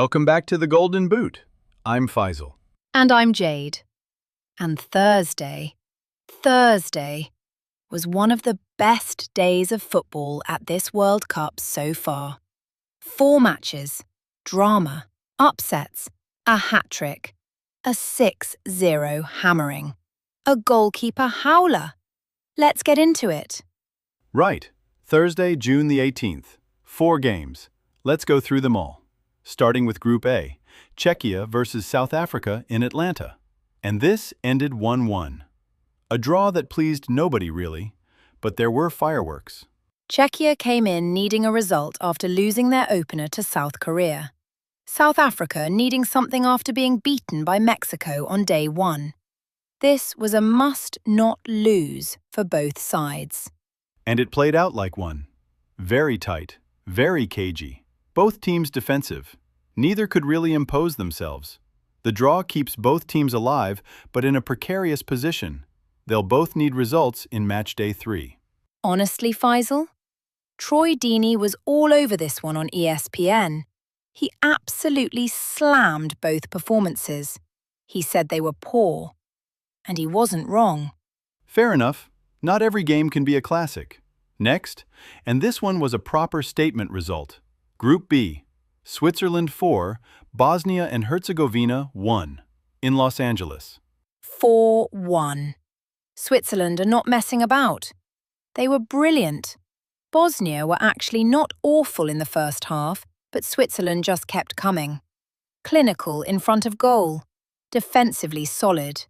Welcome back to the Golden Boot. I'm Faisal. And I'm Jade. And Thursday was one of the best days of football at this World Cup so far. 4 matches, drama, upsets, a hat-trick, a 6-0 hammering, a goalkeeper howler. Let's get into it. Right. Thursday, June the 18th. 4 games. Let's go through them all. Starting with Group A, Czechia versus South Africa in Atlanta. And this ended 1-1. A draw that pleased nobody really, but there were fireworks. Czechia came in needing a result after losing their opener to South Korea. South Africa needing something after being beaten by Mexico on day 1. This was a must-not-lose for both sides. And it played out like one. Very tight, very cagey. Both teams defensive. Neither could really impose themselves. The draw keeps both teams alive, but in a precarious position. They'll both need results in match day 3. Honestly, Faisal, Troy Deeney was all over this one on ESPN. He absolutely slammed both performances. He said they were poor. And he wasn't wrong. Fair enough. Not every game can be a classic. Next, and this one was a proper statement result. Group B, Switzerland 4, Bosnia and Herzegovina 1, in Los Angeles. 4-1. Switzerland are not messing about. They were brilliant. Bosnia were actually not awful in the first half, but Switzerland just kept coming. Clinical in front of goal. Defensively solid.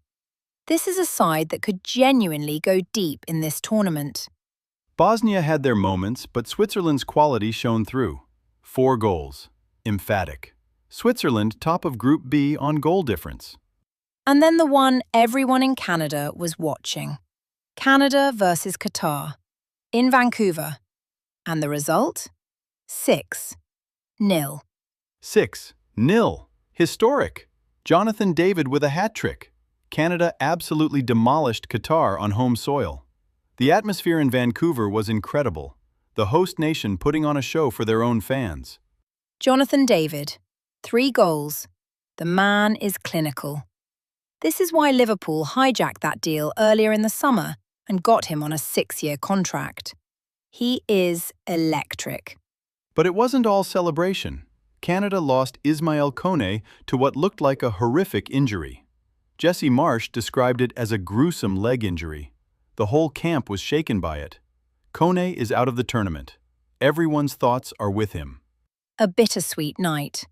This is a side that could genuinely go deep in this tournament. Bosnia had their moments, but Switzerland's quality shone through. 4 goals. Emphatic. Switzerland top of Group B on goal difference. And then the one everyone in Canada was watching. Canada versus Qatar. In Vancouver. And the result? 6-0. 6-0. Historic. Jonathan David with a hat-trick. Canada absolutely demolished Qatar on home soil. The atmosphere in Vancouver was incredible. The host nation putting on a show for their own fans. Jonathan David, 3 goals. The man is clinical. This is why Liverpool hijacked that deal earlier in the summer and got him on a 6-year contract. He is electric. But it wasn't all celebration. Canada lost Ismail Kone to what looked like a horrific injury. Jesse Marsh described it as a gruesome leg injury. The whole camp was shaken by it. Kone is out of the tournament. Everyone's thoughts are with him. A bittersweet night.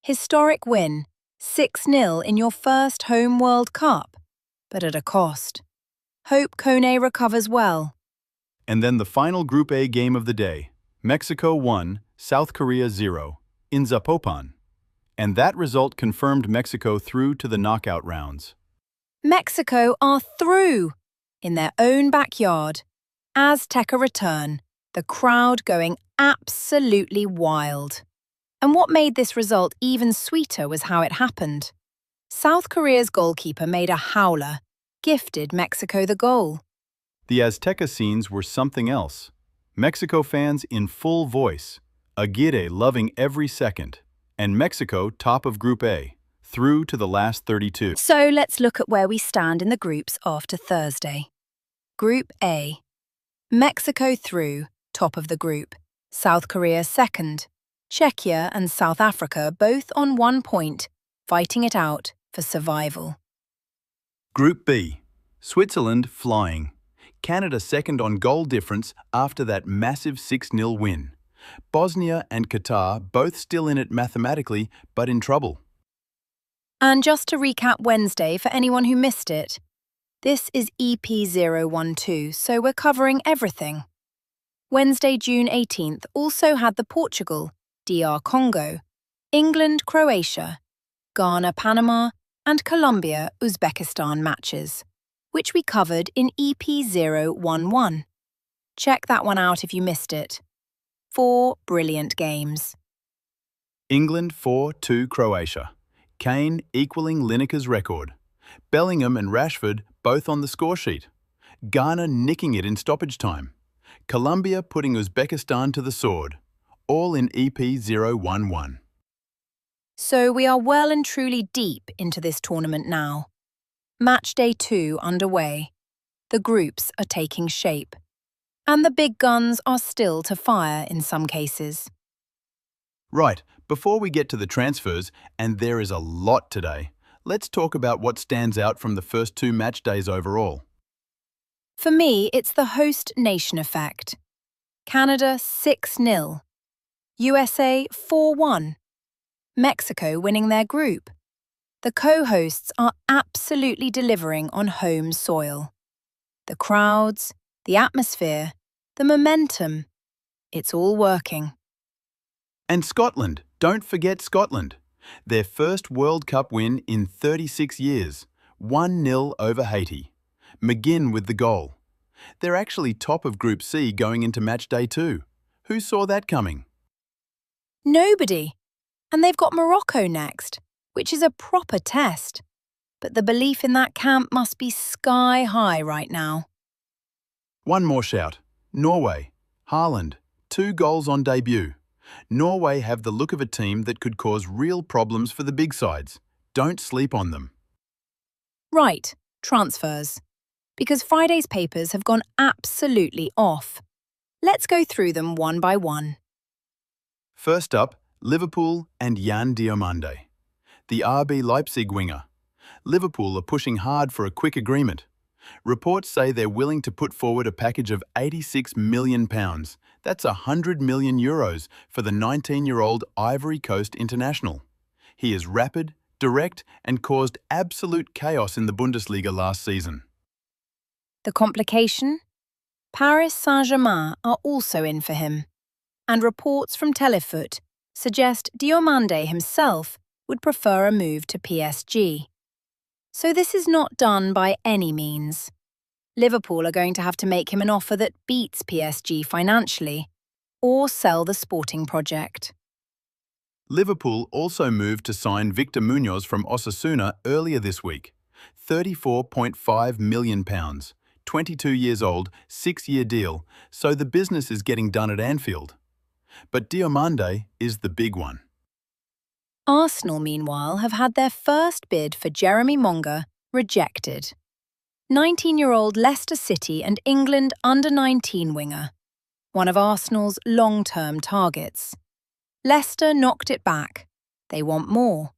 Historic win, 6-0 in your first home World Cup, but at a cost. Hope Kone recovers well. And then the final Group A game of the day. Mexico 1, South Korea 0, in Zapopan. And that result confirmed Mexico through to the knockout rounds. Mexico are through! In their own backyard. Azteca return, the crowd going absolutely wild. And what made this result even sweeter was how it happened. South Korea's goalkeeper made a howler, gifted Mexico the goal. The Azteca scenes were something else. Mexico fans in full voice, Aguirre loving every second, and Mexico top of Group A, through to the last 32. So let's look at where we stand in the groups after Thursday. Group A. Mexico through, top of the group. South Korea second. Czechia and South Africa both on 1 point, fighting it out for survival. Group B. Switzerland flying. Canada second on goal difference after that massive 6-0 win. Bosnia and Qatar both still in it mathematically, but in trouble. And just to recap Wednesday for anyone who missed it, this is EP012, so we're covering everything. Wednesday, June 18th also had the Portugal, DR Congo, England, Croatia, Ghana, Panama, and Colombia, Uzbekistan matches, which we covered in EP011. Check that one out if you missed it. 4 brilliant games. England 4-2 Croatia. Kane equaling Lineker's record. Bellingham and Rashford both on the scoresheet. Ghana nicking it in stoppage time. Colombia putting Uzbekistan to the sword. All in EP011. So we are well and truly deep into this tournament now. Match day 2 underway. The groups are taking shape. And the big guns are still to fire in some cases. Right, before we get to the transfers, and there is a lot today, let's talk about what stands out from the first 2 match days overall. For me, it's the host nation effect. Canada 6-0. USA 4-1. Mexico winning their group. The co-hosts are absolutely delivering on home soil. The crowds, the atmosphere, the momentum, it's all working. And Scotland, don't forget Scotland. Their first World Cup win in 36 years, 1-0 over Haiti. McGinn with the goal. They're actually top of Group C going into match day 2. Who saw that coming? Nobody. And they've got Morocco next, which is a proper test. But the belief in that camp must be sky high right now. One more shout. Norway. Haaland. 2 goals on debut. Norway have the look of a team that could cause real problems for the big sides. Don't sleep on them. Right, transfers. Because Friday's papers have gone absolutely off. Let's go through them one by one. First up, Liverpool and Yan Diomande. The RB Leipzig winger. Liverpool are pushing hard for a quick agreement. Reports say they're willing to put forward a package of £86 million. That's €100 million for the 19-year-old Ivory Coast international. He is rapid, direct, and caused absolute chaos in the Bundesliga last season. The complication? Paris Saint-Germain are also in for him. And reports from Telefoot suggest Diomande himself would prefer a move to PSG. So this is not done by any means. Liverpool are going to have to make him an offer that beats PSG financially, or sell the sporting project. Liverpool also moved to sign Victor Munoz from Osasuna earlier this week. £34.5 million, 22 years old, 6-year deal, so the business is getting done at Anfield. But Diomande is the big one. Arsenal, meanwhile, have had their first bid for Jeremy Monga rejected. 19-year-old Leicester City and England under-19 winger, one of Arsenal's long-term targets. Leicester knocked it back. They want more.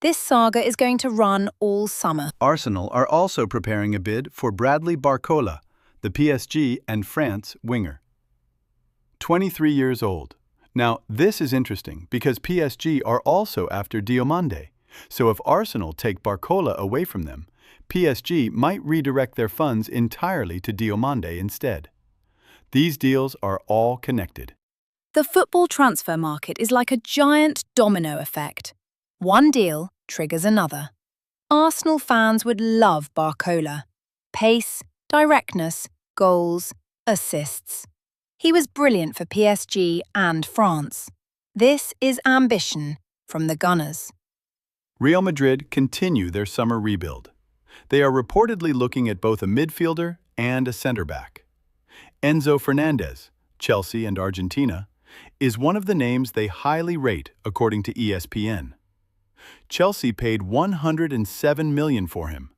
This saga is going to run all summer. Arsenal are also preparing a bid for Bradley Barcola, the PSG and France winger. 23 years old. Now, this is interesting because PSG are also after Diomande. So if Arsenal take Barcola away from them, PSG might redirect their funds entirely to Diomande instead. These deals are all connected. The football transfer market is like a giant domino effect. One deal triggers another. Arsenal fans would love Barcola. Pace, directness, goals, assists. He was brilliant for PSG and France. This is ambition from the Gunners. Real Madrid continue their summer rebuild. They are reportedly looking at both a midfielder and a centre-back. Enzo Fernandez, Chelsea and Argentina, is one of the names they highly rate according to ESPN. Chelsea paid $107 million for him.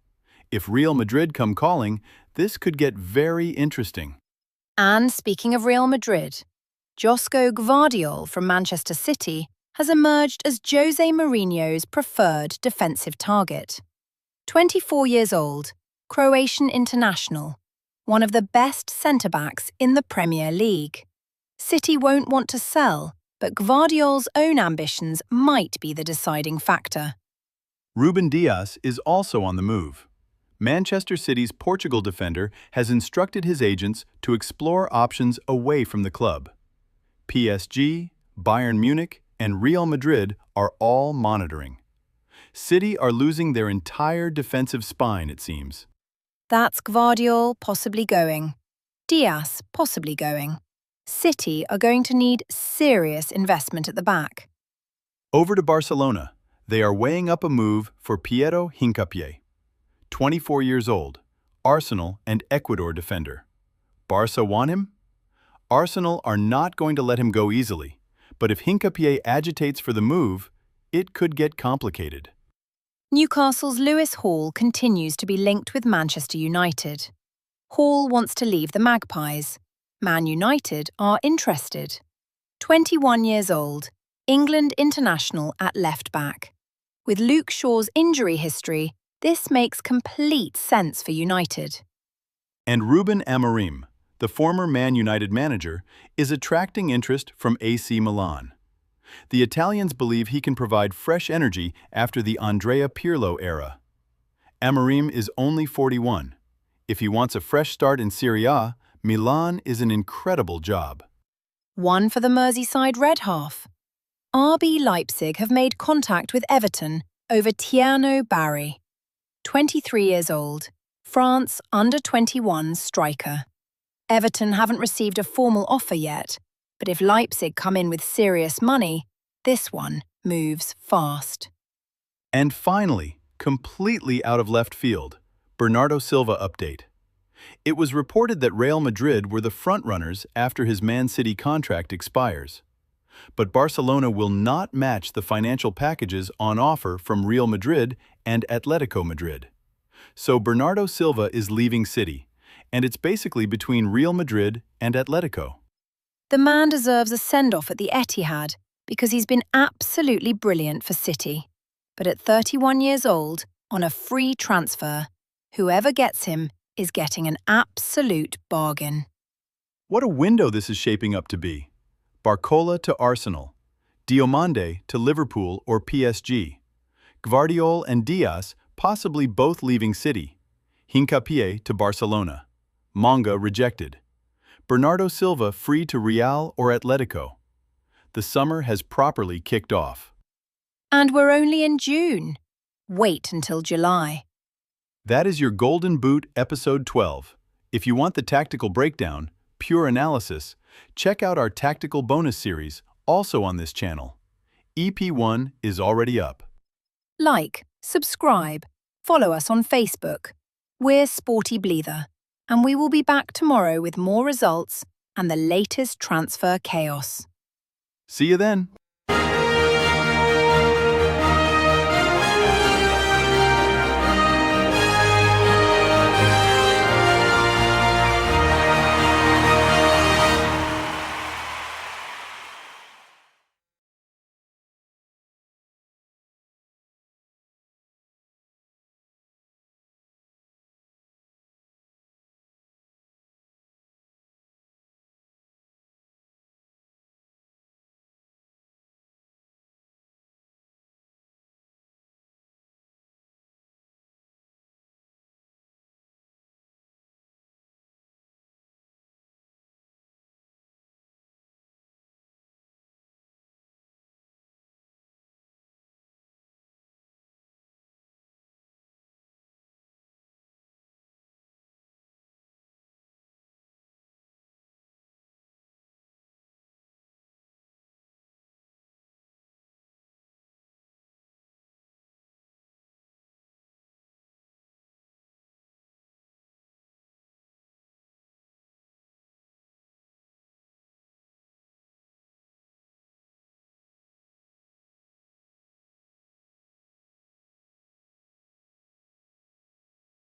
If Real Madrid come calling, this could get very interesting. And speaking of Real Madrid, Josko Gvardiol from Manchester City has emerged as Jose Mourinho's preferred defensive target. 24 years old, Croatian international, one of the best centre-backs in the Premier League. City won't want to sell, but Gvardiol's own ambitions might be the deciding factor. Ruben Dias is also on the move. Manchester City's Portugal defender has instructed his agents to explore options away from the club. PSG, Bayern Munich, and Real Madrid are all monitoring. City are losing their entire defensive spine, it seems. That's Gvardiol possibly going. Dias possibly going. City are going to need serious investment at the back. Over to Barcelona. They are weighing up a move for Piero Hincapie. 24 years old, Arsenal and Ecuador defender. Barca want him? Arsenal are not going to let him go easily, but if Hincapie agitates for the move, it could get complicated. Newcastle's Lewis Hall continues to be linked with Manchester United. Hall wants to leave the Magpies. Man United are interested. 21 years old, England international at left back. With Luke Shaw's injury history, this makes complete sense for United. And Ruben Amorim, the former Man United manager, is attracting interest from AC Milan. The Italians believe he can provide fresh energy after the Andrea Pirlo era. Amorim is only 41. If he wants a fresh start in Serie A, Milan is an incredible job. One for the Merseyside Red Half. RB Leipzig have made contact with Everton over Tierno Barry. 23 years old, France under-21 striker. Everton haven't received a formal offer yet, but if Leipzig come in with serious money, this one moves fast. And finally, completely out of left field, Bernardo Silva update. It was reported that Real Madrid were the frontrunners after his Man City contract expires. But Barcelona will not match the financial packages on offer from Real Madrid and Atletico Madrid. So Bernardo Silva is leaving City, and it's basically between Real Madrid and Atletico. The man deserves a send-off at the Etihad because he's been absolutely brilliant for City. But at 31 years old, on a free transfer, whoever gets him is getting an absolute bargain. What a window this is shaping up to be. Barcola to Arsenal, Diomande to Liverpool or PSG, Gvardiol and Dias possibly both leaving City, Hincapie to Barcelona, Monga rejected, Bernardo Silva free to Real or Atletico. The summer has properly kicked off. And we're only in June. Wait until July. That is your Golden Boot episode 12. If you want the tactical breakdown, pure analysis, check out our tactical bonus series, also on this channel. EP1 is already up. Like, subscribe, follow us on Facebook. We're Sportybleather, and we will be back tomorrow with more results and the latest transfer chaos. See you then.